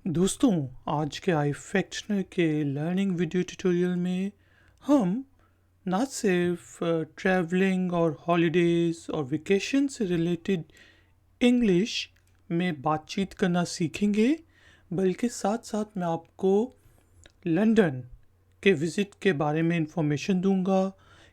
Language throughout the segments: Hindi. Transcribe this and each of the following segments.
दोस्तों, आज के iFactioner के लर्निंग वीडियो ट्यूटोरियल में हम ना सिर्फ ट्रैवलिंग और हॉलीडेज़ और वेकेशन से रिलेटेड इंग्लिश में बातचीत करना सीखेंगे, बल्कि साथ साथ मैं आपको लंदन के विज़िट के बारे में इंफॉर्मेशन दूंगा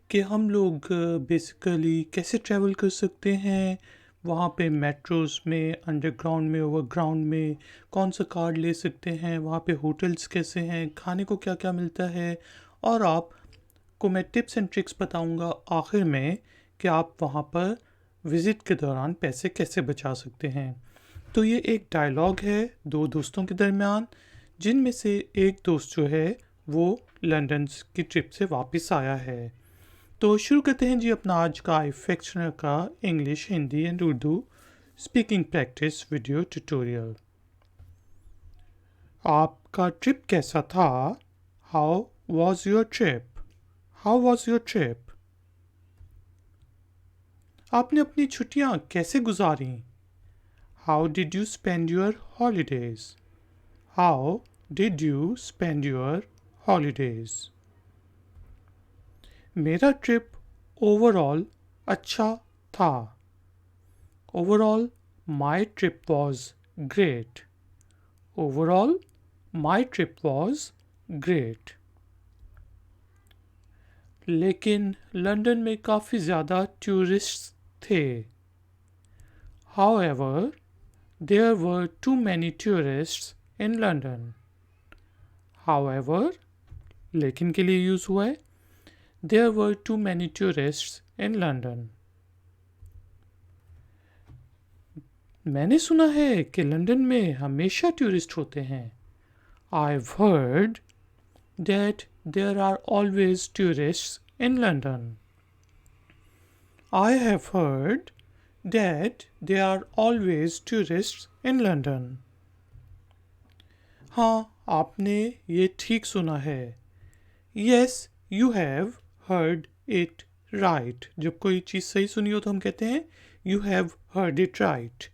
कि हम लोग बेसिकली कैसे ट्रैवल कर सकते हैं, वहाँ पे मेट्रोज़ में, अंडरग्राउंड में, ओवरग्राउंड में कौन सा कार्ड ले सकते हैं, वहाँ पे होटल्स कैसे हैं, खाने को क्या क्या मिलता है, और आपको मैं टिप्स एंड ट्रिक्स बताऊंगा आखिर में कि आप वहाँ पर विज़िट के दौरान पैसे कैसे बचा सकते हैं। तो ये एक डायलॉग है दो दोस्तों के दरमियान, जिनमें से एक दोस्त जो है वो लंदन की ट्रिप से वापस आया है। तो शुरू करते हैं जी अपना आज का iFactioner का English, Hindi and Urdu speaking practice video tutorial. आपका ट्रिप कैसा था? How was your trip? How was your trip? आपने अपनी छुट्टियां कैसे गुजारी? How did you spend your holidays? How did you spend your holidays? मेरा ट्रिप ओवरऑल अच्छा था। Overall my trip was great. Overall my trip was great. लेकिन लंदन में काफ़ी ज़्यादा टूरिस्ट थे। However, there were too many tourists in London. However, लेकिन के लिए यूज़ हुआ है। There were too many tourists in London. मैंने सुना है कि लंदन में हमेशा टूरिस्ट होते हैं। I've heard that there are always tourists in London. I have heard that there are always tourists in London. हाँ, आपने ये ठीक सुना है। Yes, you have heard it right. जब कोई चीज़ सही सुनी हो तो हम कहते हैं You have heard it right.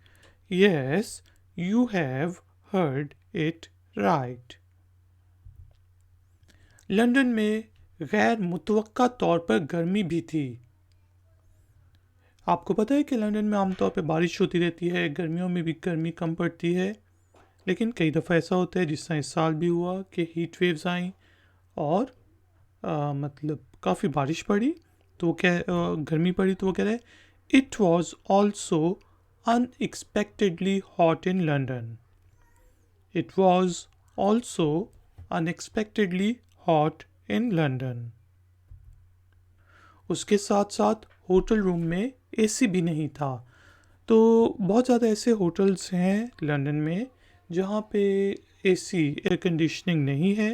Yes, you have heard it right. London में गैर मुतवक्का तौर पर गर्मी भी थी। आपको पता है कि लंदन में आमतौर पर बारिश होती रहती है, गर्मियों में भी गर्मी कम पड़ती है, लेकिन कई दफ़ा ऐसा होता है, जिस तरह इस साल भी हुआ कि हीट वेव्स आई और मतलब काफ़ी बारिश पड़ी, तो वो गर्मी पड़ी, तो वो कह रहे it was also unexpectedly hot in London. It was also unexpectedly hot in London. उसके साथ साथ होटल रूम में एसी भी नहीं था। तो बहुत ज़्यादा ऐसे होटल्स हैं लंदन में जहाँ पे एसी, एयर कंडीशनिंग नहीं है,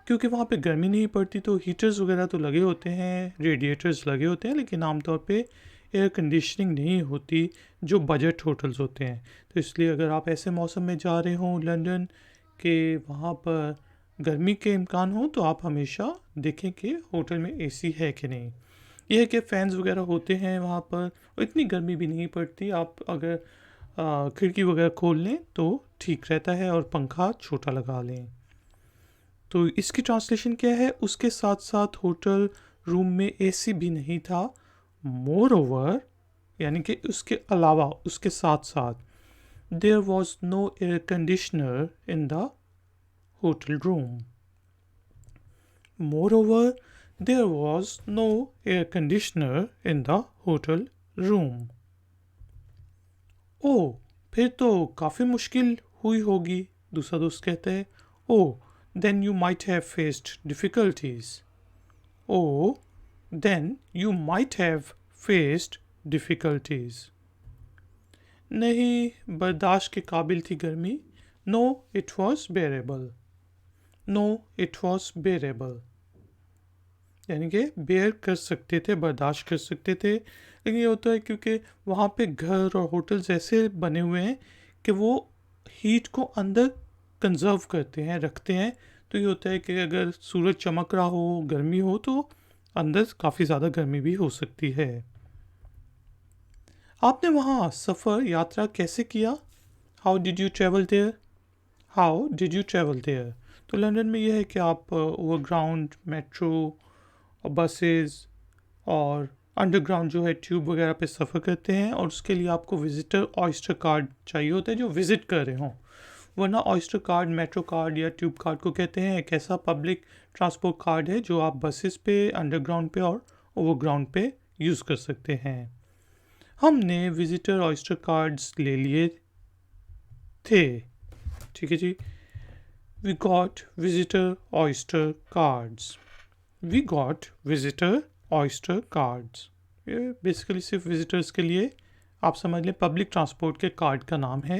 क्योंकि वहाँ पे गर्मी नहीं पड़ती। तो हीटर्स वगैरह तो लगे होते हैं, रेडिएटर्स लगे होते हैं, लेकिन आमतौर पे एयर कंडीशनिंग नहीं होती जो बजट होटल्स होते हैं। तो इसलिए अगर आप ऐसे मौसम में जा रहे हों लंदन के वहाँ पर गर्मी के इम्कान हो, तो आप हमेशा देखें कि होटल में एसी है कि नहीं। यह है कि फ़ैन्स वगैरह होते हैं वहाँ पर, और इतनी गर्मी भी नहीं पड़ती। आप अगर खिड़की वगैरह खोल लें तो ठीक रहता है, और पंखा छोटा लगा लें। तो इसकी ट्रांसलेशन क्या है? उसके साथ साथ होटल रूम में एसी भी नहीं था। मोर ओवर, यानी कि उसके अलावा, उसके साथ साथ, there was no air conditioner in the hotel room. Moreover, there was no air conditioner in the hotel room. Oh, फिर तो काफ़ी मुश्किल हुई होगी, दूसरा दोस्त कहता है। ओ, then you might have faced difficulties. Oh, then you might have faced difficulties. नहीं बर्दाश्त के काबिल थी गर्मी। No, it was bearable. No, it was bearable. यानी कि बेयर कर सकते थे, बर्दाश्त कर सकते थे। लेकिन ये होता है क्योंकि वहाँ पे घर और होटल्स ऐसे बने हुए हैं कि वो हीट को अंदर कंजर्व करते हैं, रखते हैं। तो ये होता है कि अगर सूरज चमक रहा हो, गर्मी हो, तो अंदर काफ़ी ज़्यादा गर्मी भी हो सकती है। आपने वहाँ सफ़र, यात्रा कैसे किया? How did you travel there? How did you travel there? तो लंदन में यह है कि आप ओवरग्राउंड मेट्रो और बसेस और अंडरग्राउंड जो है ट्यूब वगैरह पे सफ़र करते हैं, और उसके लिए आपको विजिटर ऑयस्टर कार्ड चाहिए होता है जो विज़िट कर रहे हों। वरना ऑयस्टर कार्ड, मेट्रो कार्ड या ट्यूब कार्ड को कहते हैं एक ऐसा पब्लिक ट्रांसपोर्ट कार्ड है जो आप बसेस पे, अंडरग्राउंड पे और ओवरग्राउंड पे यूज़ कर सकते हैं। हमने विजिटर ऑयस्टर कार्ड्स ले लिए थे, ठीक है जी। We got visitor Oyster cards. We got visitor Oyster cards. ये बेसिकली सिर्फ विजिटर्स के लिए, आप समझ लें, पब्लिक ट्रांसपोर्ट के कार्ड का नाम है।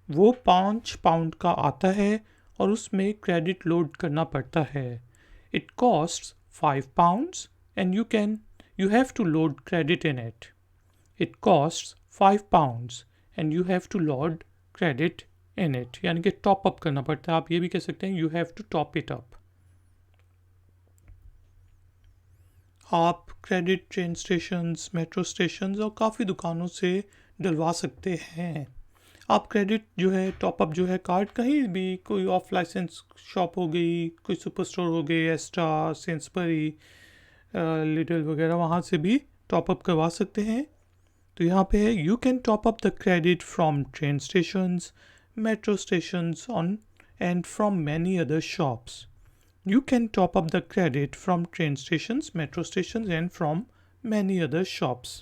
वो 5 पाउंड का आता है और उसमें क्रेडिट लोड करना पड़ता है। It cost 5 pounds and you have to load credit in it. It cost 5 pounds and you have to load credit in it, यानी कि टॉप अप करना पड़ता है। आप ये भी कह सकते हैं you have to top it up. आप credit train stations, metro stations और काफ़ी दुकानों से डलवा सकते हैं। आप क्रेडिट जो है, टॉपअप जो है कार्ड, कहीं भी, कोई ऑफ लाइसेंस शॉप हो गई, कोई सुपर स्टोर हो गई, एस्ट्रा, सेंसबरी, लिडल वगैरह, वहाँ से भी टॉपअप करवा सकते हैं। तो यहाँ पे है you can top up the credit from train stations, metro stations on and from many other shops. You can top up the credit from train stations, metro stations and from many other shops.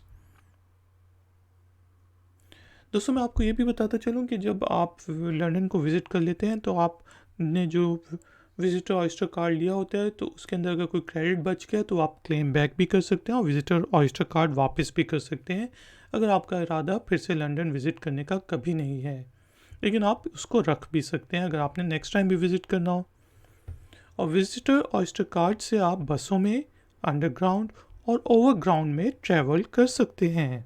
दोस्तों मैं आपको ये भी बताता चलूँ कि जब आप लंदन को विज़िट कर लेते हैं तो आपने जो विजिटर ऑयस्टर कार्ड लिया होता है तो उसके अंदर अगर कोई क्रेडिट बच गया तो आप क्लेम बैक भी कर सकते हैं और विजिटर ऑयस्टर कार्ड वापस भी कर सकते हैं, अगर आपका इरादा फिर से लंदन विज़िट करने का कभी नहीं है। लेकिन आप उसको रख भी सकते हैं अगर आपने नेक्स्ट टाइम भी विज़िट करना हो। और विजिटर ऑयस्टर कार्ड से आप बसों में, अंडरग्राउंड और ओवरग्राउंड में ट्रैवल कर सकते हैं।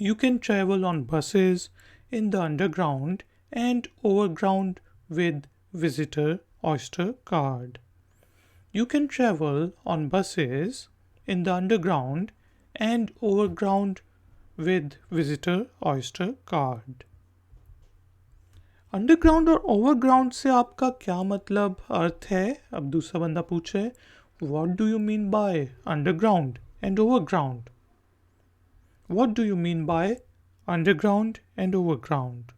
You can travel on buses, in the underground and overground with visitor oyster card. You can travel on buses, in the underground and overground with visitor oyster card. Underground और ओवरग्राउंड से आपका क्या मतलब, अर्थ है? अब दूसरा बंदा पूछ रहा है what do you mean by underground and overground? What do you mean by underground and overground?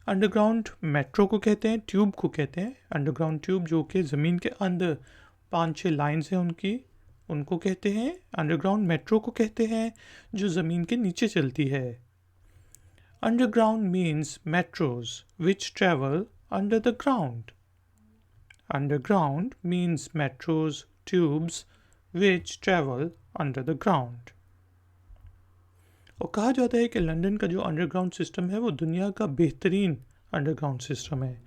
Underground metro को कहते हैं, ट्यूब को कहते हैं। अंडरग्राउंड ट्यूब जो कि ज़मीन के अंदर 5-6 लाइन्स हैं उनको कहते हैं। अंडरग्राउंड मेट्रो को कहते हैं जो ज़मीन के नीचे चलती है। Underground means metros which travel under the ground. Underground means metros, tubes which travel under the ground. और कहा जाता है कि लंदन का जो अंडरग्राउंड सिस्टम है वो दुनिया का बेहतरीन अंडरग्राउंड सिस्टम है।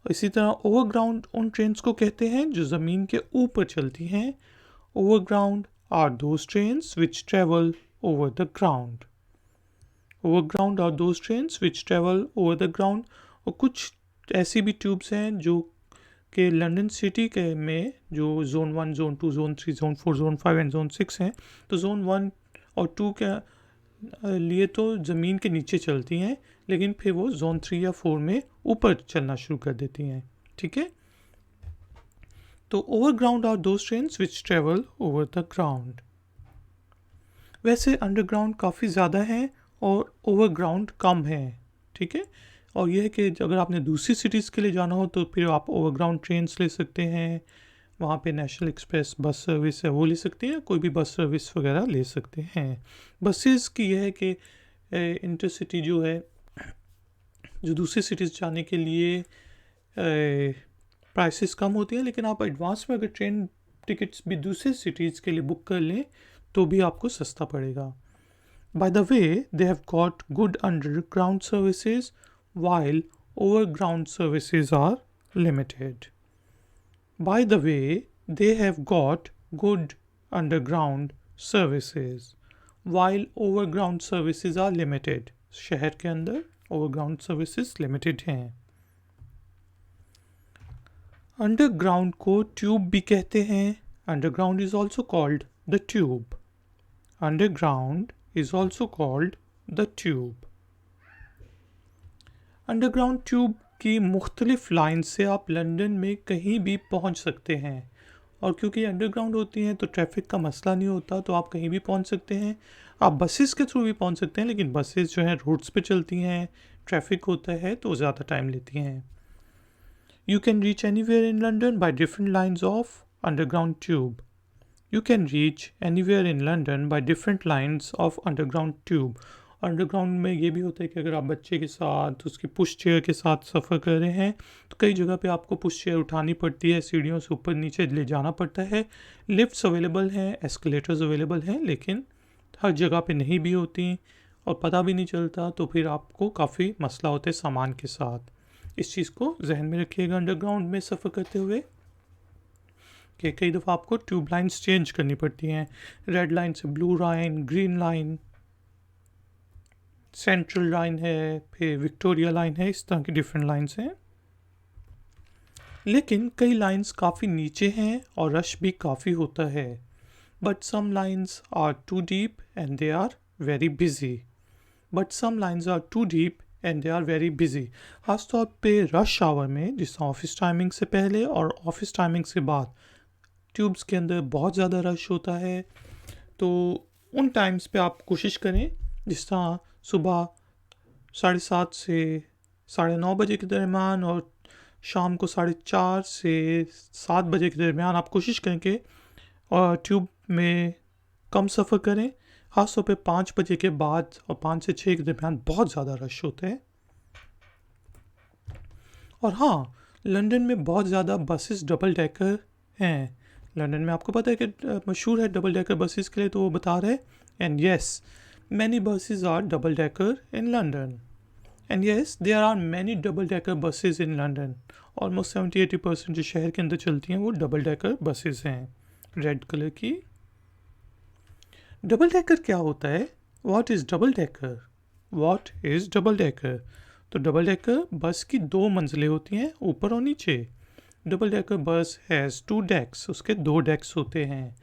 इसी तरह ओवरग्राउंड उन ट्रेन्स को कहते हैं जो ज़मीन के ऊपर चलती हैं। Overground are those trains which travel over the ground. Overground और those trains which travel over the ground. और कुछ ऐसी भी ट्यूब्स हैं जो कि लंदन सिटी के में जो zone 1, zone 2, zone 3, zone 4, zone 5 and zone 6 हैं, तो जोन 1 और 2 के लिए तो ज़मीन के नीचे चलती हैं, लेकिन फिर वो जोन 3 या 4 में ऊपर चलना शुरू कर देती हैं, ठीक है। तो overground are those trains which travel over the ground. वैसे अंडरग्राउंड काफ़ी ज़्यादा हैं और ओवरग्राउंड कम है, ठीक है। और यह है कि अगर आपने दूसरी सिटीज़ के लिए जाना हो तो फिर आप ओवरग्राउंड ट्रेन्स ले सकते हैं। वहाँ पे नेशनल एक्सप्रेस बस सर्विस है वो ले सकते हैं, कोई भी बस सर्विस वगैरह ले सकते हैं। बसेस की यह है कि इंटरसिटी जो है, जो दूसरी सिटीज़ जाने के लिए प्राइसेस कम होती हैं, लेकिन आप एडवांस में अगर ट्रेन टिकट्स भी दूसरे सिटीज़ के लिए बुक कर लें तो भी आपको सस्ता पड़ेगा। By the way, they have got good underground services while overground services are limited. By the way, they have got good underground services while overground services are limited. शहर के अंदर overground services limited हैं। Underground को tube भी कहते हैं। Underground is also called the tube. Underground is also called the tube. Underground tube की मुख्तलिफ लाइन से आप लंदन में कहीं भी पहुंच सकते हैं, और क्योंकि अंडरग्राउंड होती हैं तो ट्रैफिक का मसला नहीं होता, तो आप कहीं भी पहुंच सकते हैं। आप बसेस के थ्रू भी पहुंच सकते हैं, लेकिन बसेस जो हैं रूट्स पे चलती हैं, ट्रैफिक होता है तो ज़्यादा टाइम लेती हैं। You can reach anywhere in London by different lines of underground tube. You can reach anywhere in London by different lines of underground tube। Underground में ये भी होता है कि अगर आप बच्चे के साथ उसकी पुश चेयर के साथ सफ़र कर रहे हैं तो कई जगह पे आपको पुश चेयर उठानी पड़ती है, सीढ़ियों से ऊपर नीचे ले जाना पड़ता है। लिफ्ट्स अवेलेबल हैं, एस्केलेटर्स अवेलेबल हैं, लेकिन हर जगह पे नहीं भी होती और पता भी नहीं चलता, तो फिर आपको काफ़ी मसला होता है सामान के साथ। इस चीज़ को जहन में रखिएगा अंडरग्राउंड में सफ़र करते हुए कि कई दफ़ा आपको ट्यूब लाइन्स चेंज करनी पड़ती हैं। रेड लाइन से blue line, green line, central line है, फिर विक्टोरिया लाइन है, इस तरह की डिफरेंट लाइन्स हैं। लेकिन कई लाइन्स काफ़ी नीचे हैं और रश भी काफ़ी होता है। But some lines are too deep and they are very busy. But some lines are too deep and they are very busy. ख़ासतौर पे रश आवर में, जिस ऑफिस टाइमिंग से पहले और ऑफिस टाइमिंग से बाद ट्यूब्स के अंदर बहुत ज़्यादा रश होता है। तो उन टाइम्स पे आप कोशिश करें, जिस तरह सुबह 7:30 से 9:30 बजे के दरमियान और शाम को 4:30 से 7 बजे के दरमियान आप कोशिश करें कि ट्यूब में कम सफ़र करें। ख़ासतौर पे 5 बजे के बाद और 5 से 6 के दरमियान बहुत ज़्यादा रश होता है। और हाँ, लंदन में बहुत ज़्यादा बसेस डबल डेकर हैं। लंदन में आपको पता है कि मशहूर है डबल डेकर बसेस के लिए, तो वो बता रहे हैं। And yes, many buses are double decker in London. And yes, there are many double decker buses in London. Almost 70-80% जो शहर के अंदर चलती हैं वो डबल डेकर बसेस हैं, रेड कलर की। डबल डेकर क्या होता है? What is double decker? What is double decker? तो डबल डेकर बस की 2 मंजिलें होती हैं, ऊपर और नीचे। डबल डेकर बस हैज़ 2 डेक्स, उसके 2 डेक्स होते हैं।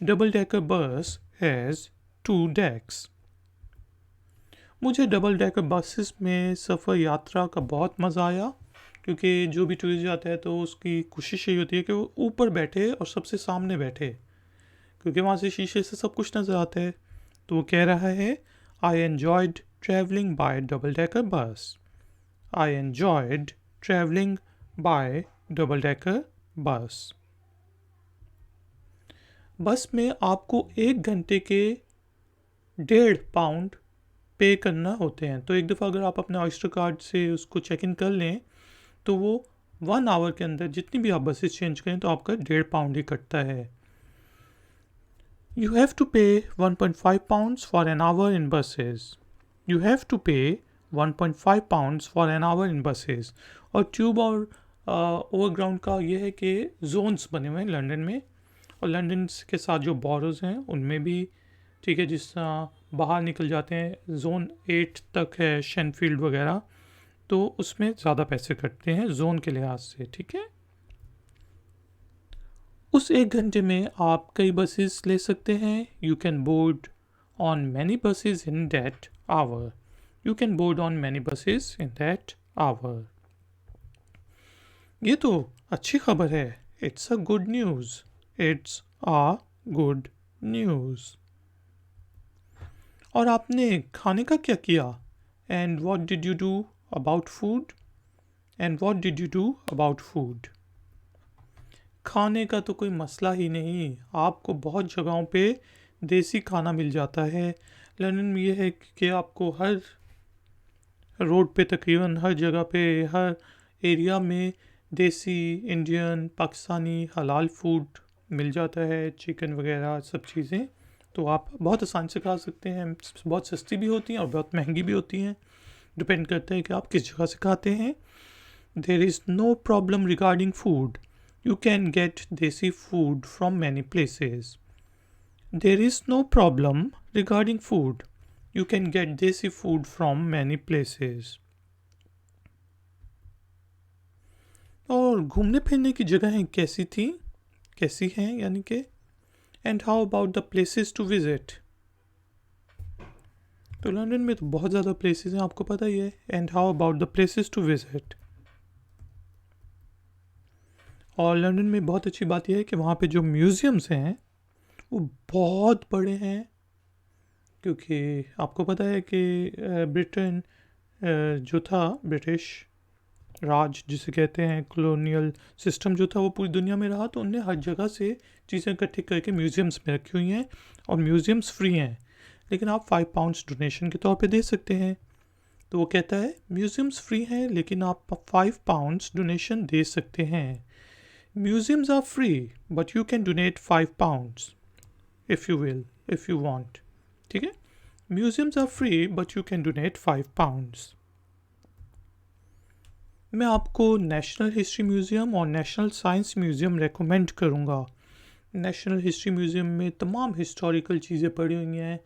डबल डेकर बस हैज़ 2 डेक्स। मुझे डबल डेकर बसेस में सफ़र यात्रा का बहुत मज़ा आया, क्योंकि जो भी टूरिस्ट जाता है तो उसकी कोशिश यही होती है कि वो ऊपर बैठे और सबसे सामने बैठे, क्योंकि वहाँ से शीशे से सब कुछ नज़र आता है। तो वो कह रहा है, I enjoyed travelling by double decker बस। I enjoyed travelling by double decker बस। बस में आपको 1 घंटे के 1.5 पाउंड पे करना होते हैं। तो एक दफ़ा अगर आप अपने ऑयस्टर कार्ड से उसको चेक इन कर लें तो वो 1 आवर के अंदर जितनी भी आप बसेस चेंज करें तो आपका 1.5 पाउंड ही कटता है। You have to pay 1.5 pounds for an hour in buses. You have to pay 1.5 pounds for an hour in buses. और ट्यूब और ओवरग्राउंड का ये है कि जोन्स बने हुए हैं लंदन में, और लंदन के साथ जो बॉरोज़ हैं उनमें भी, ठीक है, जिस तरह बाहर निकल जाते हैं जोन 8 तक है शेनफील्ड वगैरह, तो उसमें ज़्यादा पैसे कटते हैं जोन के लिहाज से, ठीक है। उस 1 घंटे में आप कई बसेस ले सकते हैं। You can board on many buses in that hour. You can board on many buses in that hour. ये तो अच्छी खबर है। It's a good news. It's a good news. और आपने खाने का क्या किया? And what did you do about food? And what did you do about food? खाने का तो कोई मसला ही नहीं, आपको बहुत जगहों पे देसी खाना मिल जाता है। लंदन में ये है कि आपको हर रोड पे, तकरीबन हर जगह पे, हर एरिया में देसी, इंडियन, पाकिस्तानी, हलाल फूड मिल जाता है, चिकन वगैरह सब चीज़ें। तो आप बहुत आसान से खा सकते हैं। बहुत सस्ती भी होती हैं और बहुत महंगी भी होती हैं, डिपेंड करता है कि आप किस जगह से खाते हैं। There is no problem regarding food. You can get desi food from many places. There is no problem regarding food. You can get desi food from many places. और घूमने फिरने की जगहें कैसी थी? कैसी हैं यानी कि? And how about the places to visit? तो लंदन में तो बहुत ज़्यादा प्लेसेस हैं, आपको पता ही है. And how about the places to visit. और लंदन में बहुत अच्छी बात यह है कि वहाँ पे जो म्यूज़ियम्स हैं वो बहुत बड़े हैं, क्योंकि आपको पता है कि ब्रिटेन जो था, ब्रिटिश राज जिसे कहते हैं, कॉलोनियल सिस्टम जो था वो पूरी दुनिया में रहा, तो उनने हर जगह से चीज़ें इकट्ठी करके म्यूज़ियम्स में रखी हुई हैं. और म्यूज़ियम्स फ्री हैं, लेकिन आप £5 डोनेशन के तौर पे दे सकते हैं. तो वो कहता है म्यूज़ियम्स फ्री हैं लेकिन आप £5 डोनेशन दे सकते हैं. Museums are free but you can donate £5 if you will, if you want. ठीक है, museums are free but you can donate £5. मैं आपको नेशनल हिस्ट्री म्यूज़ियम और नेशनल साइंस म्यूज़ियम रेकमेंड करूँगा. नेशनल हिस्ट्री म्यूज़ियम में तमाम हिस्टोरिकल चीज़ें पड़ी हुई हैं,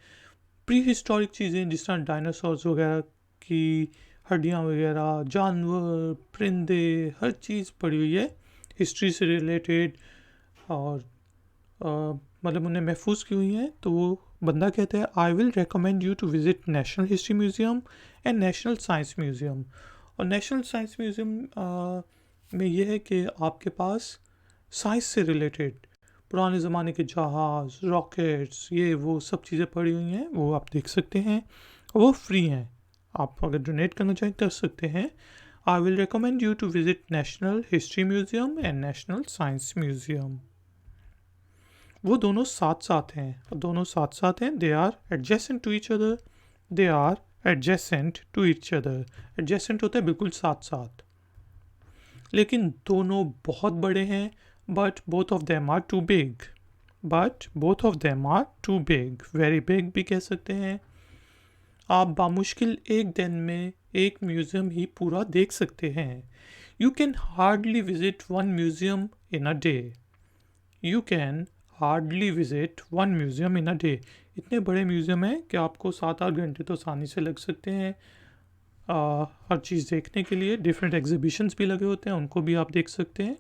प्री हिस्टोरिक चीज़ें जिस तरह डायनासोर्स वगैरह की हड्डियाँ वगैरह, जानवर, परिंदे, हर चीज़ पड़ी हुई है हिस्ट्री से रिलेटेड. और मतलब उन्हें महफूज की हुई हैं. तो वो बंदा कहता है I will recommend you to visit national history museum and national science museum. और नेशनल साइंस म्यूज़ियम में ये है कि आपके पास साइंस से रिलेटेड पुराने ज़माने के जहाज़, रॉकेट्स, ये वो सब चीज़ें पड़ी हुई हैं, वो आप देख सकते हैं. वो फ्री हैं, आप अगर डोनेट करना चाहें कर सकते हैं. I will recommend you to visit national history museum and national science museum. वो दोनों साथ साथ हैं, दोनों साथ साथ हैं. They are adjacent to each other. They are adjacent to each other. Adjacent होता है बिल्कुल साथ साथ, लेकिन दोनों बहुत बड़े हैं. But both of them are too big. But both of them are too big, very big भी कह सकते हैं. आप बामुश्किल एक दिन में एक म्यूज़ियम ही पूरा देख सकते हैं. You can hardly visit one museum in a day. You can hardly visit one museum in a day. इतने बड़े म्यूज़ियम हैं कि आपको 7-8 घंटे तो आसानी से लग सकते हैं हर चीज़ देखने के लिए. डिफरेंट एग्जीबिशंस भी लगे होते हैं, उनको भी आप देख सकते हैं.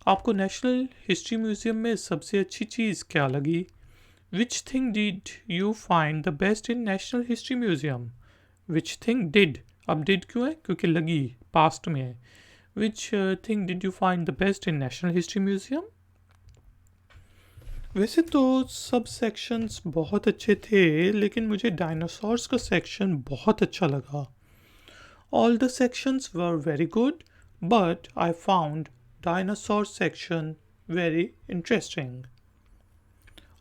आपको नेशनल हिस्ट्री म्यूज़ियम में सबसे अच्छी चीज़ क्या लगी? Which thing did you find the best in national history museum? Which thing did, अब डिड क्यों है? क्योंकि लगी पास्ट में है. Which thing did you find the best in national history museum? वैसे तो सब सेक्शंस बहुत अच्छे थे, लेकिन मुझे डायनासोर्स का सेक्शन बहुत अच्छा लगा. All the sections were very good, but I found dinosaur section very interesting.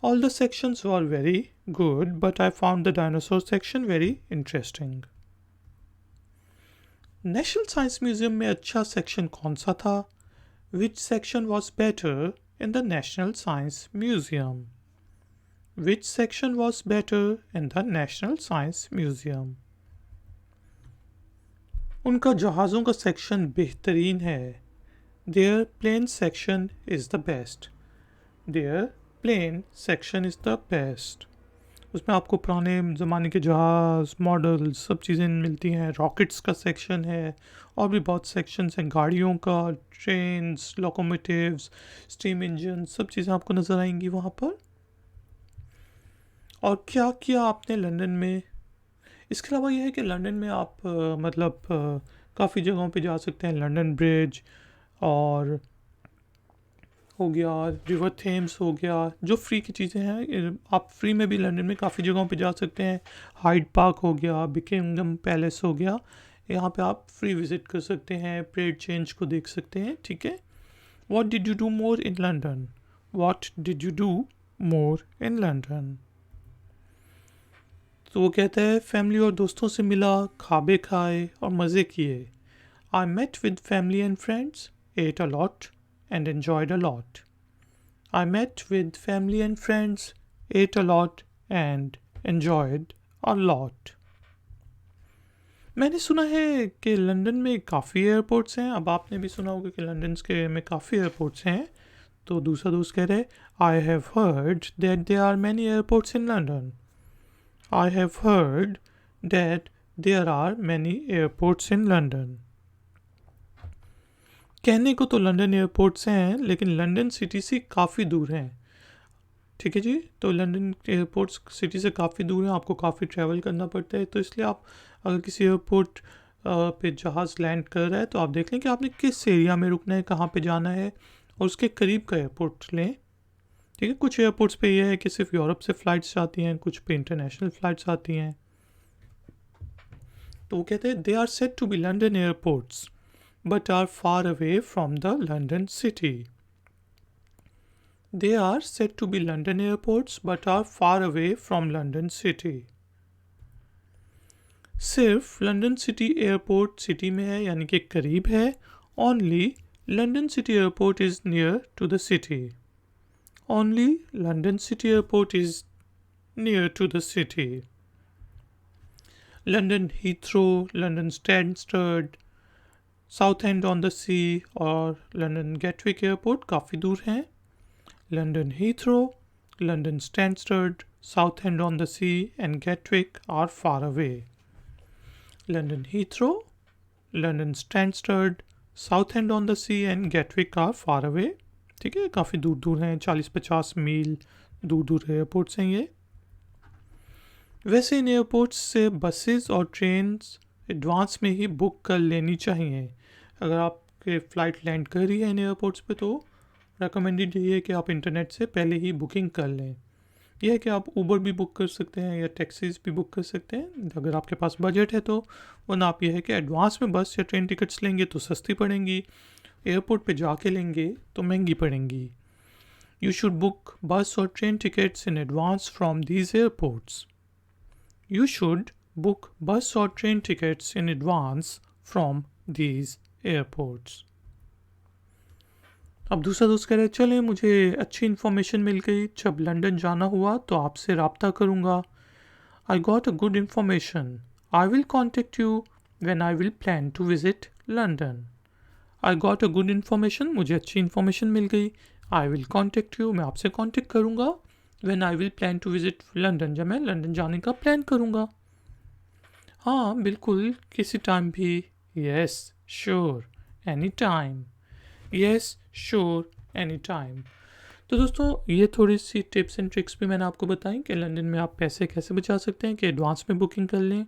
All the sections were very good, but I found the dinosaur section very interesting. National Science Museum में अच्छा section कौन सा था? Which section was better in the National Science Museum? Which section was better in the National Science Museum? उनका जहाज़ों का section बेहतरीन है. Their plane section is the best. Their plane section is the best. उसमें आपको पुराने ज़माने के जहाज़, मॉडल्स, सब चीज़ें मिलती हैं. रॉकेट्स का सेक्शन है, और भी बहुत सेक्शंस हैं, गाड़ियों का, ट्रेन्स, लोकोमोटिव्स, स्टीम इंजन, सब चीज़ें आपको नज़र आएंगी वहाँ पर. और क्या किया आपने लंदन में? इसके अलावा यह है कि लंदन में आप काफ़ी जगहों पे जा सकते हैं. लंदन ब्रिज और हो गया, रिवर थेम्स हो गया, जो फ्री की चीज़ें हैं. आप फ्री में भी लंदन में काफ़ी जगहों पे जा सकते हैं. हाइड पार्क हो गया, बकिंगम पैलेस हो गया, यहाँ पे आप फ्री विज़िट कर सकते हैं. परेड चेंज को देख सकते हैं. ठीक है. What did you do more in London? What did you do more in London? तो वो कहता है फैमिली और दोस्तों से मिला, खाबे खाए और मज़े किए. I met with family and friends, ate a lot and enjoyed a lot. I met with family and friends, ate a lot and enjoyed a lot. मैंने सुना है कि लंदन में काफ़ी एयरपोर्ट्स हैं. अब आपने भी सुना होगा कि लंदन के में काफ़ी एयरपोर्ट्स हैं. तो दूसरा दोस्त कह रहे I have heard that there are many airports in London. I have heard that there are many airports in London. कहने को तो लंदन एयरपोर्ट्स हैं, लेकिन लंदन सिटी से काफ़ी दूर हैं. ठीक है जी। तो लंदन एयरपोर्ट सिटी से काफ़ी दूर है, आपको काफ़ी ट्रैवल करना पड़ता है, तो इसलिए आप अगर किसी एयरपोर्ट पे जहाज़ लैंड कर रहा है तो आप देख लें कि आपने किस एरिया में रुकना है, कहाँ पे जाना है, और उसके करीब का एयरपोर्ट लें। ठीक है, कुछ एयरपोर्ट्स पे यह है कि सिर्फ यूरोप से फ़्लाइट्स आती हैं, कुछ पे इंटरनेशनल फ़्लाइट्स आती हैं। तो वो कहते हैं they are said to be London airports but are far away from the London city. They are said to be London airports but are far away from London city. सिर्फ लंदन सिटी एयरपोर्ट सिटी में है, यानी कि करीब है। Only London City Airport is near to the city. Only London City Airport is near to the city. London Heathrow, London Stansted, Southend on the sea और लंदन गेटविक एयरपोर्ट काफ़ी दूर हैं। London Heathrow, London Stansted, Southend on the Sea and Gatwick are far away. London Heathrow, London Stansted, Southend on the Sea and Gatwick are far away. ठीक है, काफ़ी दूर दूर हैं, 40-50 मील दूर दूर एयरपोर्ट्स हैं ये। वैसे इन एयरपोर्ट्स से बसेस और ट्रेन्स एडवांस में ही बुक कर लेनी चाहिए। अगर आपके फ़्लाइट लैंड कर रही है इन एयरपोर्ट्स पे तो रिकमेंडेड ये है कि आप इंटरनेट से पहले ही बुकिंग कर लें। यह है कि आप ऊबर भी बुक कर सकते हैं या टैक्सीज भी बुक कर सकते हैं अगर आपके पास बजट है तो। वरना आप यह है कि एडवांस में बस या ट्रेन टिकट्स लेंगे तो सस्ती पड़ेंगी, एयरपोर्ट पे जाके लेंगे तो महंगी पड़ेंगी। यू शुड बुक बस और train tickets in advance from these airports. You should book बस और train tickets in advance from these airports. अब दूसरा दोस्त कह रहे चले मुझे अच्छी इन्फॉर्मेशन मिल गई, जब लंदन जाना हुआ तो आपसे रब्ता करूँगा। I got a good information, I will contact you when I will plan to visit London. I got a good information, मुझे अच्छी इन्फॉर्मेशन मिल गई। आई विल कॉन्टेक्ट यू, मैं आपसे कॉन्टेक्ट करूँगा। When I will plan to visit London, जब मैं लंदन जाने का प्लान करूँगा। हाँ बिल्कुल, किसी टाइम भी। Yes sure, any time. Yes sure, any time. तो दोस्तों ये थोड़ी सी टिप्स एंड ट्रिक्स भी मैंने आपको बताई कि लंदन में आप पैसे कैसे बचा सकते हैं, कि एडवांस में बुकिंग कर लें।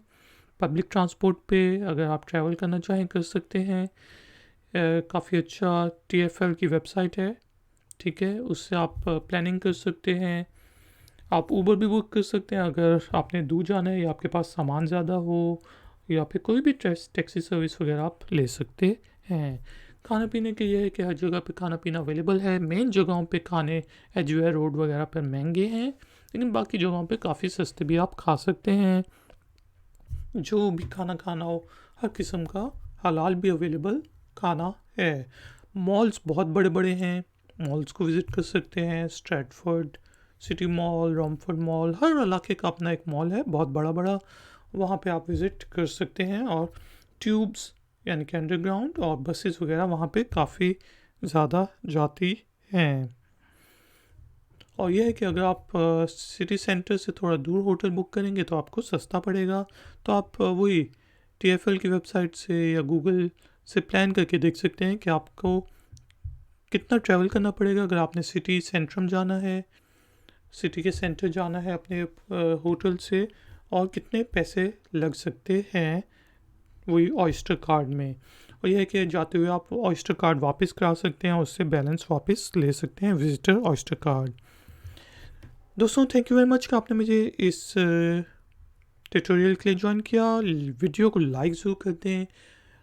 पब्लिक ट्रांसपोर्ट पे अगर आप ट्रैवल करना चाहें कर सकते हैं। काफ़ी अच्छा TfL की वेबसाइट है, ठीक है, उससे आप प्लानिंग कर सकते हैं। आप ऊबर भी बुक कर सकते हैं अगर आपने दूर जाना है या आपके पास सामान ज़्यादा हो, या फिर कोई भी टैक्सी सर्विस वगैरह आप ले सकते हैं। खाने पीने के ये है कि हर जगह पे खाना पीना अवेलेबल है। मेन जगहों पे खाने एजवेयर रोड वगैरह पर महंगे हैं, लेकिन बाकी जगहों पे काफ़ी सस्ते भी आप खा सकते हैं। जो भी खाना खाना हो हर किस्म का हलाल भी अवेलेबल खाना है। मॉल्स बहुत बड़े बड़े हैं, मॉल्स को विज़िट कर सकते हैं। स्ट्रैटफोर्ड सिटी मॉल, रॉमफोर्ड मॉल, हर इलाके का अपना एक मॉल है बहुत बड़ा बड़ा, वहाँ पे आप विज़िट कर सकते हैं। और ट्यूब्स यानी कि अंडरग्राउंड और बसेस वगैरह वहाँ पे काफ़ी ज़्यादा जाती हैं। और यह है कि अगर आप सिटी सेंटर से थोड़ा दूर होटल बुक करेंगे तो आपको सस्ता पड़ेगा। तो आप वही TfL की वेबसाइट से या गूगल से प्लान करके देख सकते हैं कि आपको कितना ट्रैवल करना पड़ेगा अगर आपने सिटी सेंट्रम जाना है, सिटी के सेंटर जाना है अपने होटल से, और कितने पैसे लग सकते हैं वही ऑयस्टर कार्ड में। और यह है कि जाते हुए आप ऑयस्टर कार्ड वापस करा सकते हैं, उससे बैलेंस वापस ले सकते हैं, विजिटर ऑयस्टर कार्ड। दोस्तों थैंक यू वेरी मच कि आपने मुझे इस ट्यूटोरियल के लिए ज्वाइन किया। वीडियो को लाइक ज़रूर कर दें,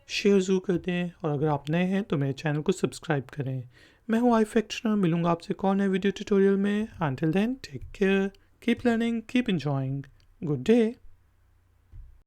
शेयर ज़रूर कर दें, और अगर आप नए हैं तो मेरे चैनल को सब्सक्राइब करें। मैं हूँ iFactioner, मिलूँगा आपसे कौन है वीडियो ट्यूटोरियल में। Until then, take care, keep learning, keep enjoying. Good day.